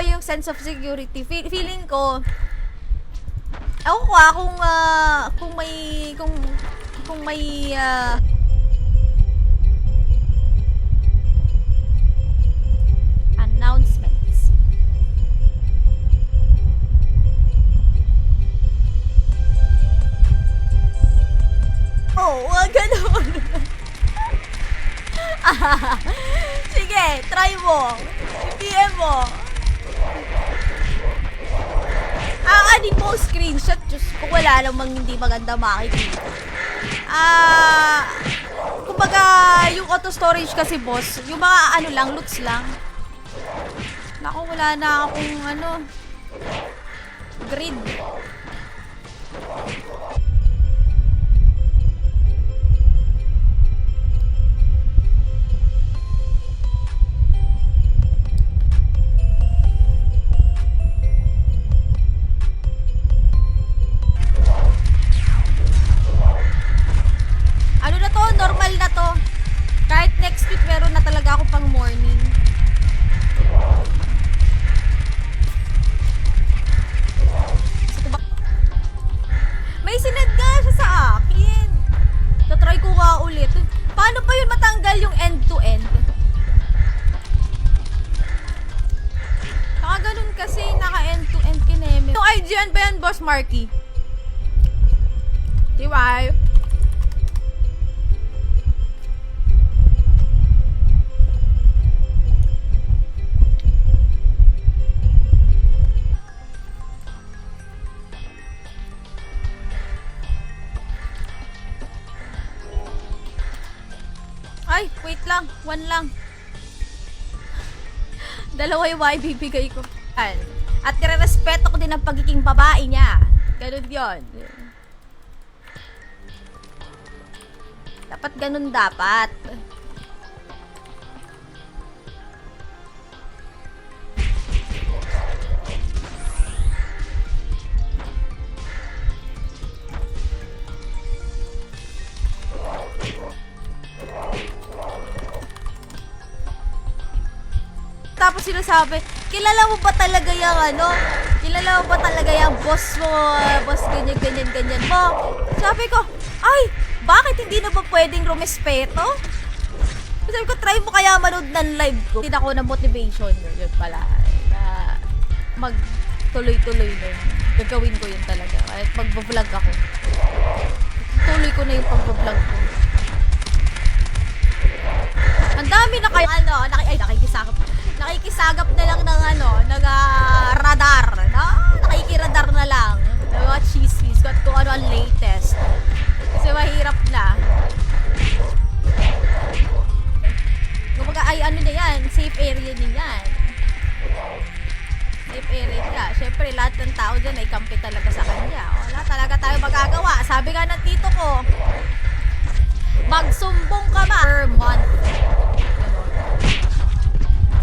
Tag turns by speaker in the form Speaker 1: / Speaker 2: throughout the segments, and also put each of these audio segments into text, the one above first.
Speaker 1: yung sense of security. Feeling ko, ako kung may announcements. Oh, wag ganun. Sige, try mo. I-PM mo. Ano mo screenshot? Diyos ko, wala namang hindi maganda makikita. Kumbaga, yung auto storage kasi, boss, yung mga ano lang, loots lang. Naku, wala na akong grid. Normal na to. Kahit next week meron na talaga ako pang morning. May sinad nga siya sa akin. Tatry ko nga ulit. Paano pa yun matanggal yung end to end? Naka ganun kasi, naka end to end kineme. Yung IGN ba yan, Boss Marky? Diba? Ay, wait lang. One lang. Dalawa yung ibibigay ko. At nire-respeto ko din ang pagiging babae niya. Ganun yun. Dapat ganun dapat. Tapos sinasabi, kilala mo ba talaga yung kilala mo ba talaga yung boss mo, boss ganyan mo? Sabi ko, ay, bakit hindi na ba pwedeng rumespeto? Sabi ko, try mo kaya manood ng live ko. Hindi ako na motivation, yun pala, na magtuloy-tuloy na yun. Gagawin ko yun talaga, kahit mag-vlog ako. Tuloy ko na yung pag-vlog ko. Ang dami na kayo, nakikisagap na lang ng radar, no? Nakikiradar na lang. Mga chismis, kung ano ang latest. Kasi mahirap na. Kumbaga, na yan, safe area din yan. Safe area niya. Siyempre, lahat ng tao dyan ay kampi talaga sa kanya. Wala talaga tayo magagawa. Sabi nga ng tito ko, magsumbong ka ba per month?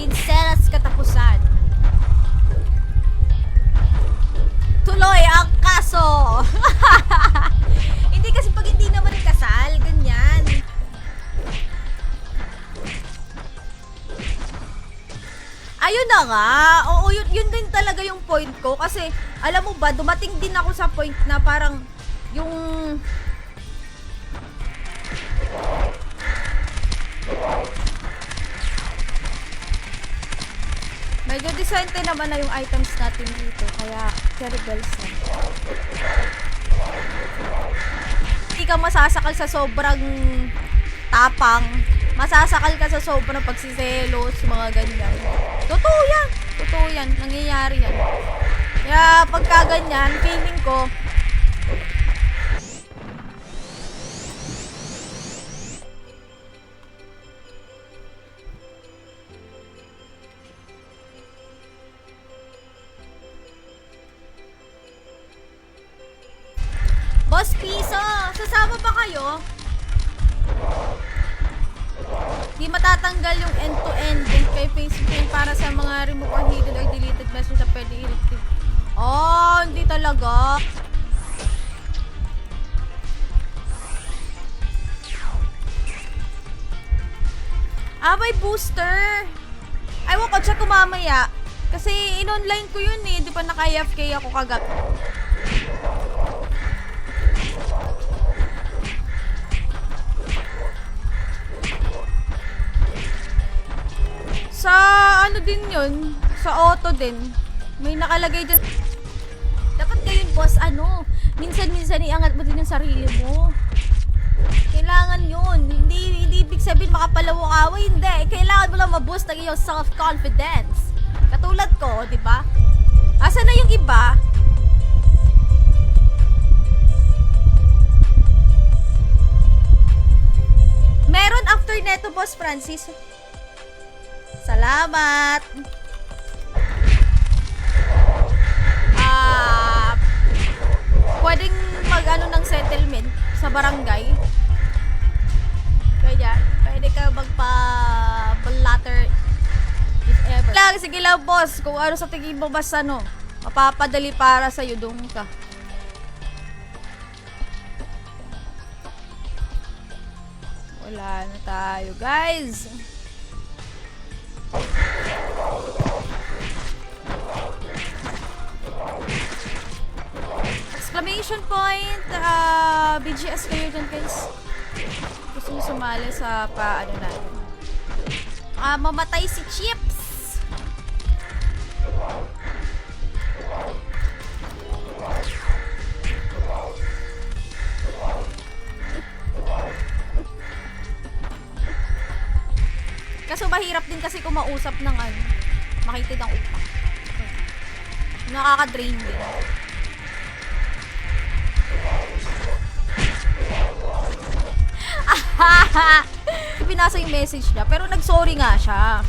Speaker 1: Kinselas katapusan. Tuloy ang kaso. Hindi kasi pag hindi naman kasal, ganyan. Ayun na nga. Oo, yun din talaga yung point ko. Kasi, alam mo ba, dumating din ako sa point na parang yung medyo decente naman na yung items natin dito, kaya terrible sa. Hindi ka masasakal sa sobrang tapang, masasakal ka sa sobrang pagsiselos, mga ganyan. Totoo yan, nangyayari yan. Kaya pagka ganyan, feeling ko, Boss Piso, sasama ba kayo? Di matatanggal yung end-to-end kay Facebook para sa mga remove or hidden or deleted message na pwede i-retrieve. Oh, hindi talaga. May booster. Ay, wako, check ko mamaya. Kasi in-online ko yun eh. Di ba naka-AFK ako kagabi? Sa ano din yun? Sa auto din. May nakalagay dyan. Dapat ngayon, boss, ano? Minsan-minsan iangat mo din yung sarili mo. Kailangan yun. Hindi ibig sabihin makapalawak-away. Hindi. Kailangan mo lang ma-boost ang iyong self-confidence. Katulad ko, di ba? Asa na yung iba? Meron after neto, Boss Francis. Salamat. Pwedeng mag-ano ng settlement sa barangay. Kaya, pwede ka magpa-blatter if ever. Sige lang, boss. Kung ano sa tingin mo mas ano, mapapadali para sa'yo, doon ka. Wala na tayo, guys. Exclamation point, BGS kayo dyan, guys. Gusto nyo sumali sa paano natin. Mamatay si Chips. Kaso mahirap din kasi kumausap ng ano, makitid ang utak. Nakaka-drain din. Pinasa yung message niya, pero nag-sorry nga siya.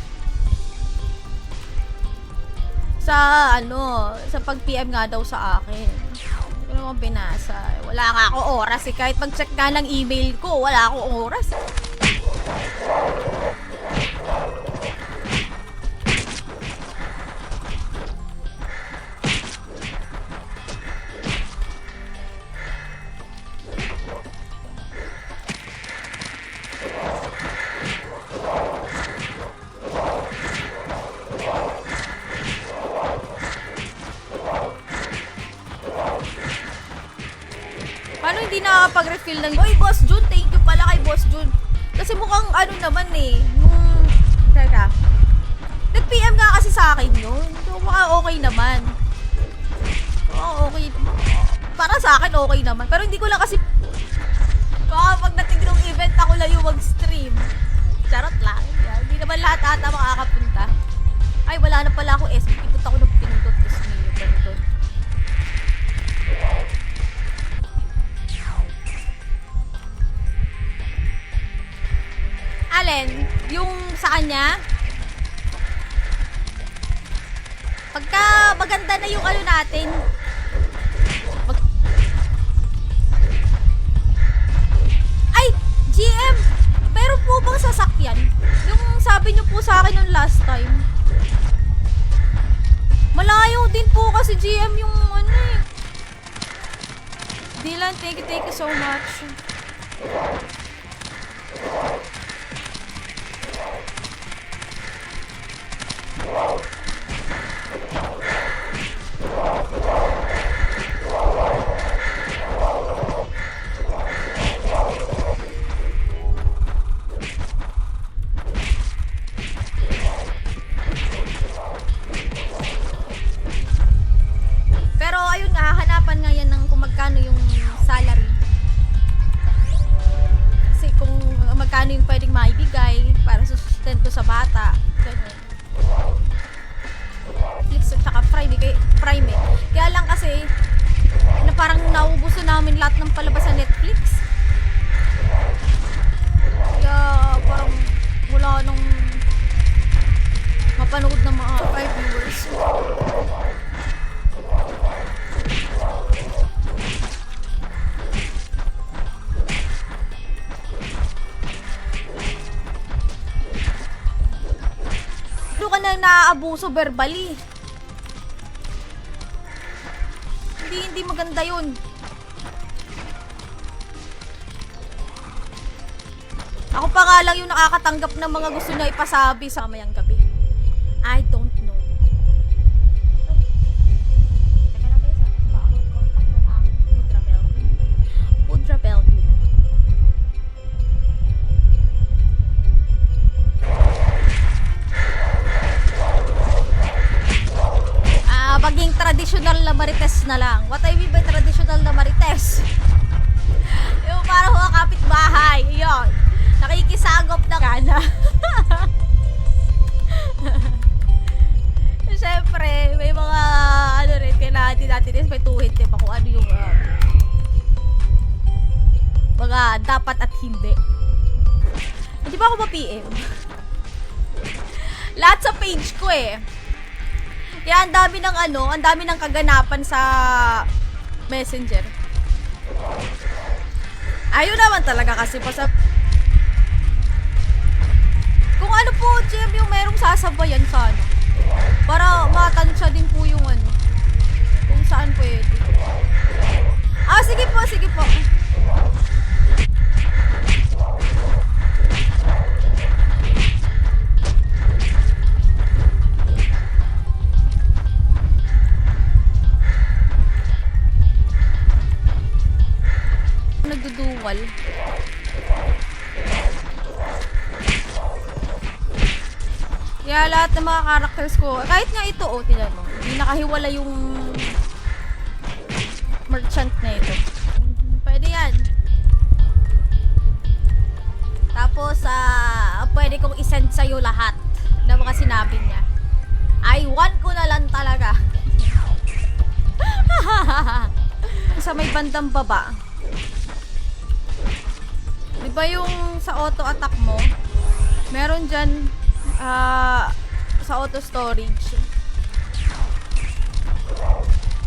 Speaker 1: Sa ano, sa pag-PM nga daw sa akin. Hindi ko naman binasa. Wala nga ako oras eh. Kahit mag-check nga ng email ko, wala akong oras. Paano hindi nakakapag-refill ng... Oy, Boss Jun, thank you pala kay Boss Jun. Kasi mukhang ano naman eh, nung... Teka. Nag-PM nga kasi sa akin yun. So, mukhang okay naman. Mukhang okay. Para sa akin, okay naman. Pero hindi ko lang kasi... Baka pag natigil ng event, ako lang yung mag-stream. Charot lang. Yeah. Hindi naman lahat ata makakapunta. Ay, wala na pala ako SB. Pinut ako ng pinundot. Tapos may pinundot. Alin? Yung sa kanya? Pagka maganda na yung ano natin. Ay! GM! Meron po bang sasakyan? Yung sabi niyo po sa akin yung last time. Malayo din po kasi GM yung ano eh. Dylan, thank you so much. Pero ayun nga, hanapan nga yan ng kung magkano yung salary. Kasi kung magkano yung pwedeng maibigay para sa sustento sa bata. Ganun. Netflix at saka Prime eh. Kaya lang kasi na parang naubos na namin lahat ng palabas sa Netflix. Kaya parang wala nang mapanood ng mga 5 viewers. Ka na naaabuso verbally. Hindi maganda yun. Ako pa nga lang yung nakakatanggap ng mga gusto na ipasabi sa mayang gabi. I don't know. traditional na marites na lang. What I mean by traditional na marites? Yung parang mga kapitbahay. Yun. Nakikisagop na kana. Siyempre, may mga ano rin, kailangan din natin is may tuhid, diba? Kung ano yung mga dapat at hindi. Hindi ba ako ma-PM? Lahat sa page ko eh. Kaya ang dami ng ang dami ng kaganapan sa Messenger. Ayun naman talaga kasi pa sa... Kung ano po, GM, yung merong sasabayan sana. Para matansya din po yung kung saan pwede. Sige po, sige po. Nagduduwal. Kaya lahat ng mga characters ko, kahit nga ito, tingnan mo, hindi nakahiwala yung merchant na ito. Pwede yan. Tapos, pwede kong isend sa'yo lahat na mga sinabi niya. I want ko na lang talaga. Sa may bandang baba. Diba yung sa auto attack mo, meron dyan sa auto storage.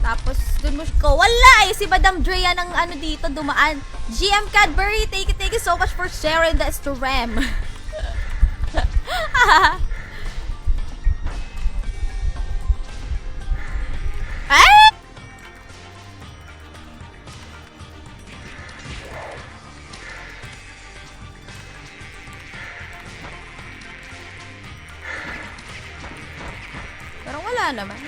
Speaker 1: Tapos dun mo ko, wala eh, si Madam Drea ng dito dumaan. GM Cadbury, thank you so much for sharing the stream. Ah! Parang wala naman.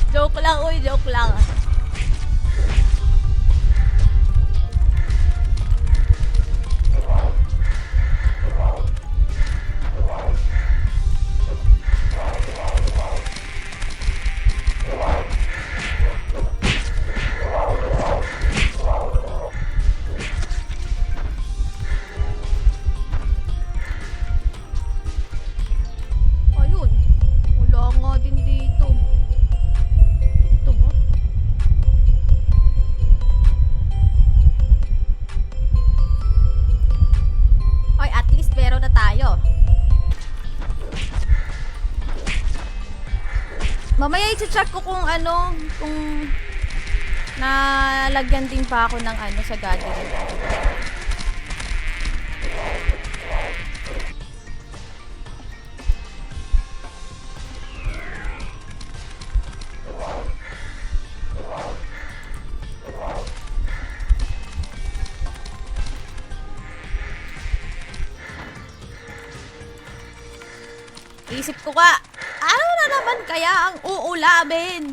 Speaker 1: Joke lang, uy, joke lang. Mamaya i-check ko kung kung nalagyan din pa ako ng sa gathering. Isip ko ka, ano na naman kaya ang uulamin?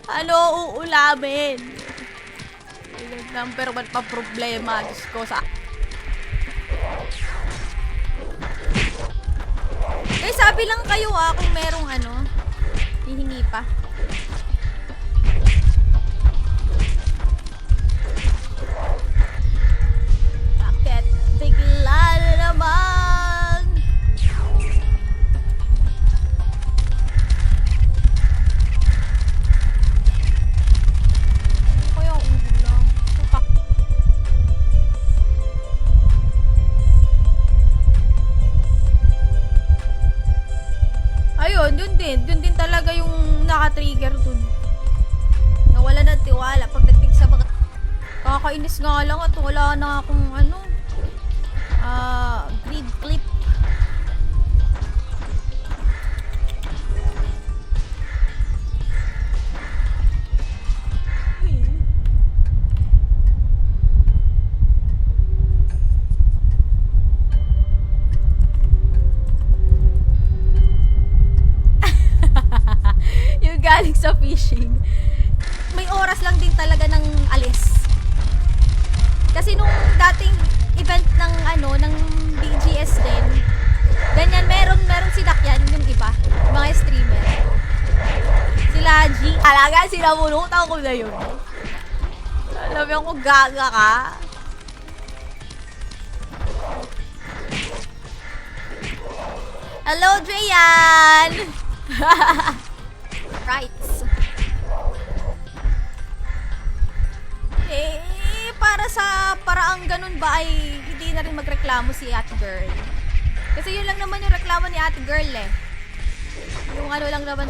Speaker 1: Ano uulamin? Number one pa problema, Diyos ko sa... sabi lang kayo kung merong hihingi pa. Bakit? Bigla na naman! Yun din talaga yung naka-trigger dun. Nawala ng tiwala pagdating sa mga... Kakainis nga lang at wala na akong grid clip. Galing sa fishing. May oras lang din talaga ng alis. Kasi nung dating event ng ng BGS din, Ganyan, meron sinakyan yung iba. Mga streamer. Sila G. Talaga, sinabunutan ko na yun. Alam mo kung gaga ka. Hello, Dreyan! Right. Paraang ganun ba ay hindi na rin magreklamo si ate girl. Kasi yun lang naman yung reklamo ni ate girl eh. Yung ano lang naman.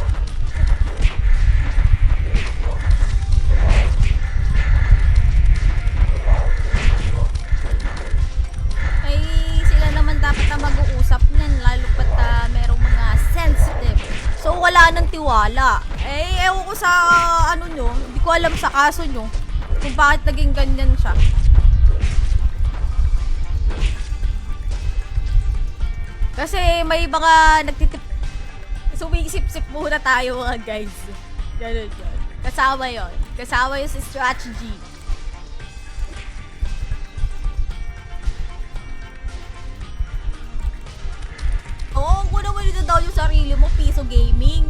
Speaker 1: Ay, sila naman dapat na mag-uusap niyan, lalo pat merong mga sensitive. So, wala nang tiwala. Eh, ewan ko sa ano nyo, hindi ko alam sa kaso nyo kung bakit naging ganyan siya. Kasi may mga nagtitip. Sumisip-sip muna tayo mga guys. Ganun yun. Kasama yun. Kasama yun sa strategy. Oo, kung naman ito daw yung sarili mo, Piso Gaming.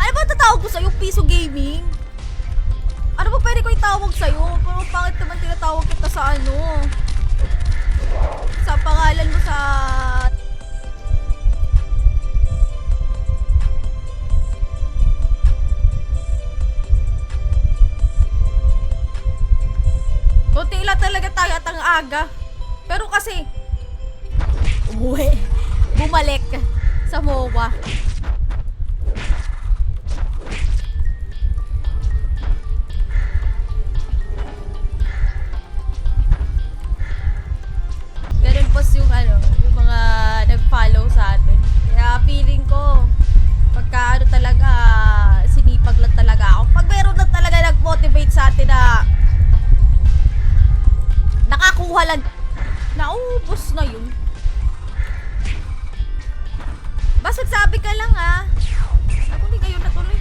Speaker 1: Ano ba tatawag ko sa'yo, Piso Gaming? Ano ba pwede ko itawag sa'yo? Pero bakit naman tinatawag kita sa ano? Sa pangalan mo sa... Kunti lang talaga tayo at ang aga. Pero kasi... Bumalik sa MOA. Ganun po yung ano, yung mga nag-follow sa atin. Kaya feeling ko, pagka ano talaga, sinipag lang talaga ako. Pag meron lang talaga nag-motivate sa atin na nakakuha lang, naubos na yun. Basta sabi ka lang nakunin kayo na tuloy.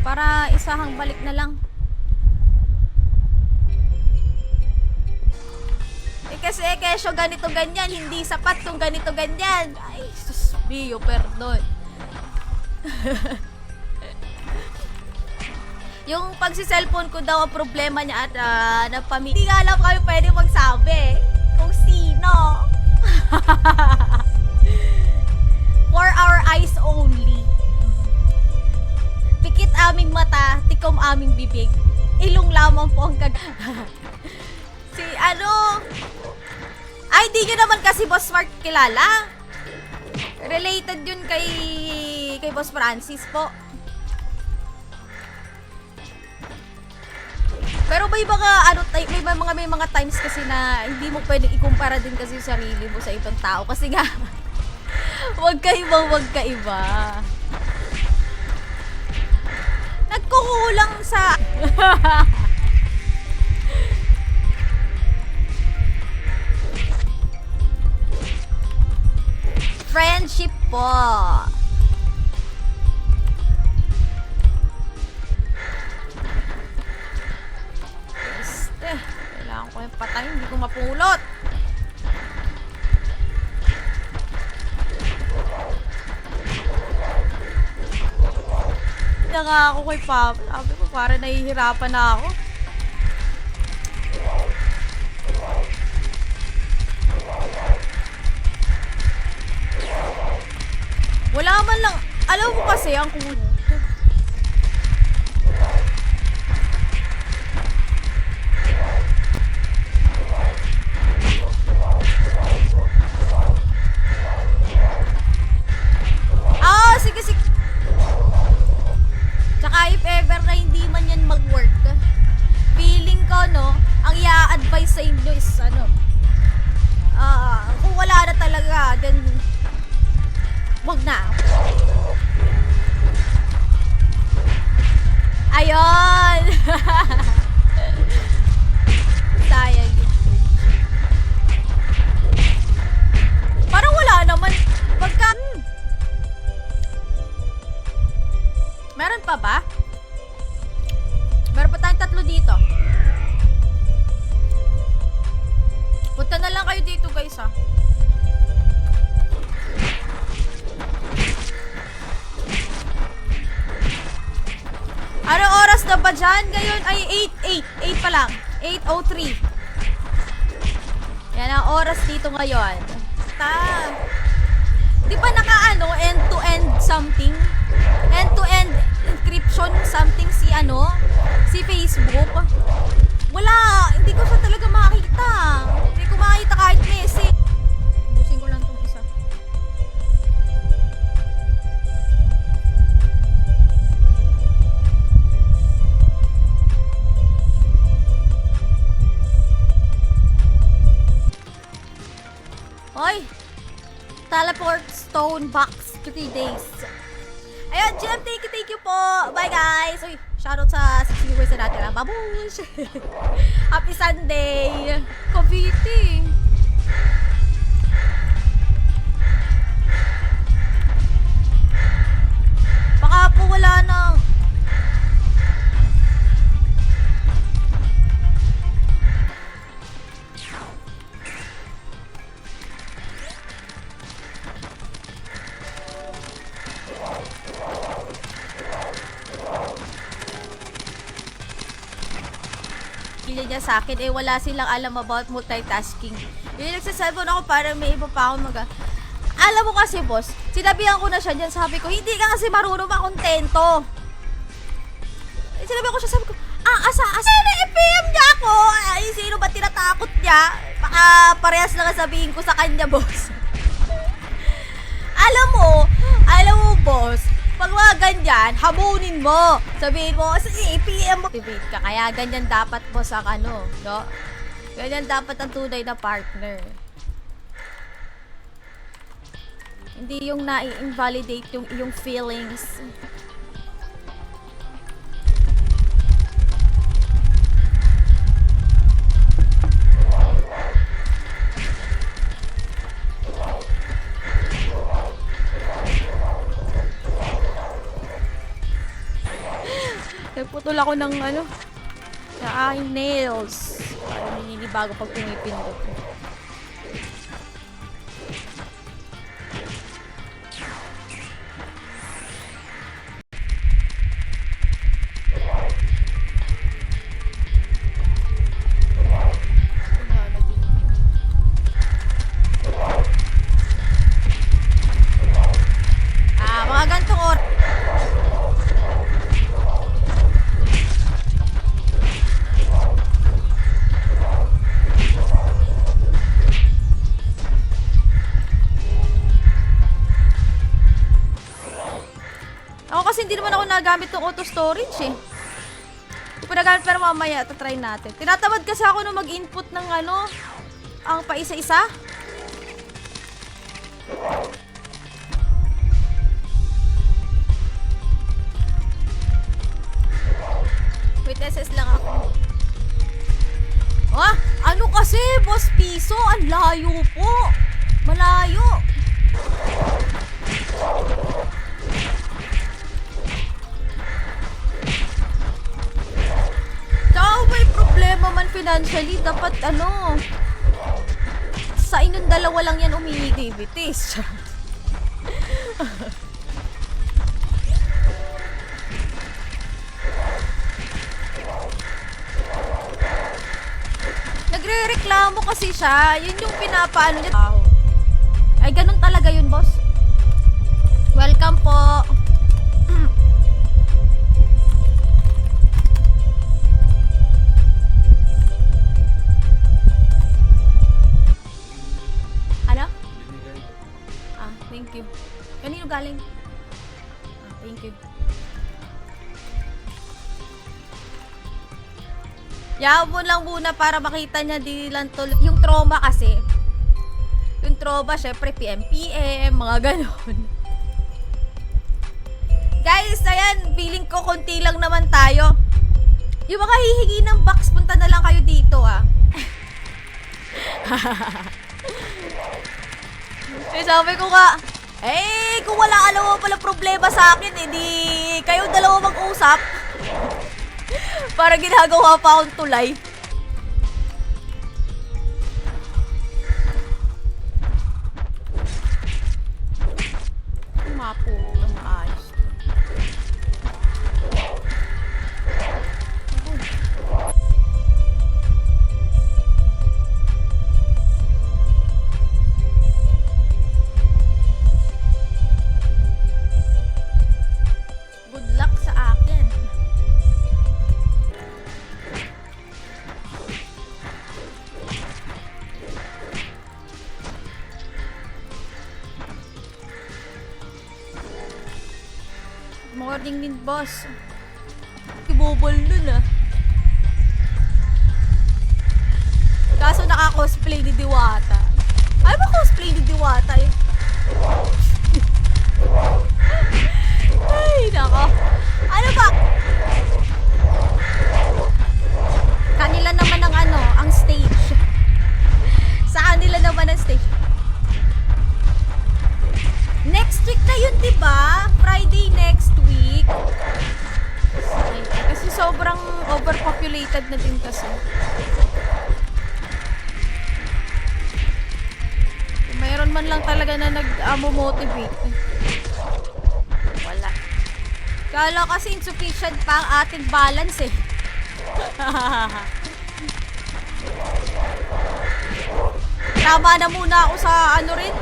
Speaker 1: Para isahang balik na lang. Kasi kesyo ganito ganyan, hindi sapat kung ganito ganyan. Ay, sus, Bio, perdon. Yung pagsi-cellphone ko daw ang problema niya at napamili. Hindi nga alam kayo pwede magsabi kung sino. For our eyes only. Pikit aming mata, tikom aming bibig. Ilong lamang po ang si ano? Ay, di nyo naman kasi Boss Mark kilala. Related yun kay Boss Francis po. Pero may mga ano, may mga times kasi na hindi mo pwedeng ikumpara din kasi yung sarili mo sa ibang tao kasi nga wag kaiba. Nagkukulang sa friendship po. Kailangan ko yung patay, hindi ko mapulot. Kaya nga ako kay Papa. Sabi ko, parang nahihirapan na ako. Wala man lang. Alam mo kasi, ang kulo. Sige. Tsaka if ever na hindi man yan mag-work, feeling ko, no, ang i-advise sa inyo is, kung wala na talaga, then, wag na. Ayun! Sayang yun. Parang wala naman. Pagka... Meron pa ba? Meron pa tayong 3 dito. Punta na lang kayo dito, guys, dyan ngayon ay 8 pa lang. 8:03. Yan ang oras dito ngayon. Di ba naka end-to-end something? End-to-end encryption something si Facebook? Wala, hindi ko siya talaga makita. Hindi ko makita kahit message. Busin ko lang tong isa. Hoy! Teleport stone box 3 days. Ayun, GM, thank you po. Bye guys. Uy, shoutout sa 6 viewers na natin. Babush! Happy Sunday! Cavite! Baka po wala na. Niya sa akin, wala silang alam about multitasking. Yung nagsaselfone ako para may iba pa ako Alam mo kasi, boss, sinabihan ko na siya dyan, sabi ko, hindi ka kasi marunong makontento. Sinabihan ko siya, sabi ko, asa na i-PM niya ako? Ay, sino ba tinatakot niya? Baka parehas na sabihin ko sa kanya, boss. Alam mo, boss, pag mga ganyan, hamunin mo. Sabihin mo, i-PM mo. Motivate ka. Kaya ganyan dapat mo sa no? Ganyan dapat ang tunay na partner. Hindi yung na-invalidate yung iyong feelings. Nagputol ako ng sa aking nails. Parang naninibago pag pumipindot. Mga gantong oras. Kasi hindi naman ako nagamit ng auto storage eh. Hindi ko nagamit, pero mamaya try natin. Tinatamad kasi ako na mag-input ng ang paisa-isa. Wait, SS lang ako. Ano kasi, Boss Piso? Ang layo po. Malayo. May problema man financially, dapat sa inyong dalawa lang yan umiidibitis. Nagre-reklamo kasi siya, yun yung pinapaano niya. Ay, ganun talaga yun, boss. Welcome po. Thank you. Kanino galing? Thank you. Yaw mo lang muna para makita niya di lang to. Yung trauma kasi. Yung trauma, syempre PM, mga ganon. Guys, ayan, feeling ko konti lang naman tayo. Yung mga hihingi ng box, punta na lang kayo dito sabi ko nga, kung wala alam mo pala problema sa akin, di kayo dalawa mag-usap. Para ginagawa pa akong tulay. Mapo, ang maayos. Morning din, boss. Kibobol nun ah. Kaso naka-cosplay ni Diwata. Ay ba cosplay ni Diwata eh? Ay, nako. Ano ba? Kanila naman ang ano, ang stage. Sa kanila naman ang stage. Next week na yun, diba? Friday next week. Kasi sobrang overpopulated na din kasi. Mayroon man lang talaga na nag-motivate. Wala. Kala kasi insufficient pa ang ating balance eh. Tama na muna ako sa ano rin.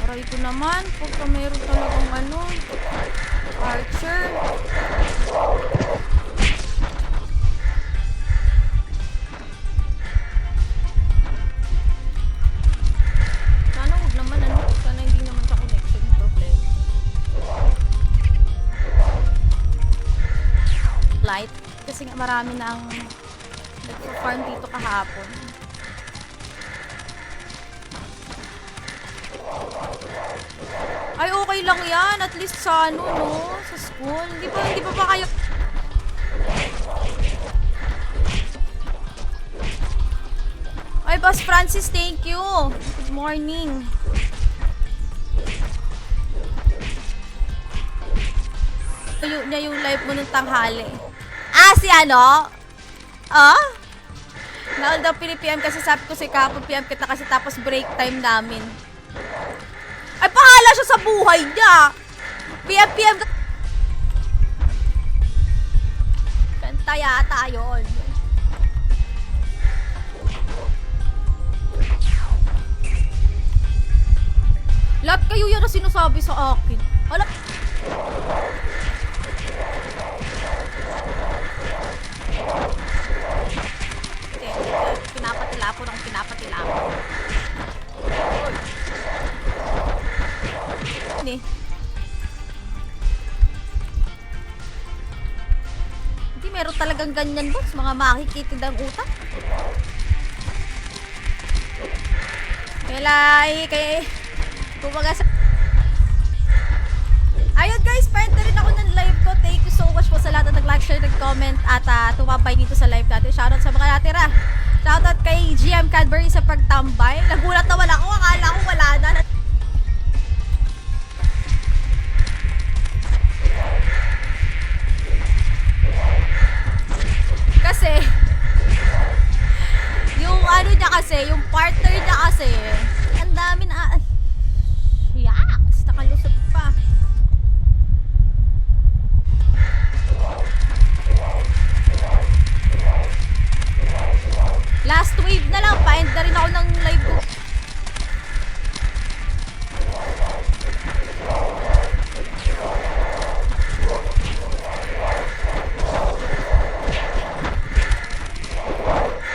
Speaker 1: Aray ko naman, pagka mayroon talagang ano, Archer. Sana huwag naman ano, sana hindi naman sa connection yung problem. Light, kasi nga marami na ang nagpa-farm dito kahapon. Ay, okay lang yan. At least sa ano, no? Sa school. Hindi pa ba kayo... Ay, Boss Francis, thank you. Good morning. Tayo niya yung live mo nung tanghali. Ah, si ano? Ah? Naal daw PM kasi sabi ko si Kapo PM kita kasi tapos break time namin. Ay, pahala siya sa buhay niya. PM. Kanta yata yun. Lahat kayo yan na sinasabi sa akin. Hala. Pinapatilapo ng pinapatilapo. Hindi meron talagang ganyan, boss. Mga makikitid ang utak. Kaya kumbaga sa... Ayun guys, part na rin ako ng live ko. Thank you so much po sa lahat na nag-like, share, nag-comment at tumabay dito sa live natin. Shoutout sa mga natira. Shoutout kay GM Cadbury sa pagtambay. Nagulat naman ako, akala ko wala na.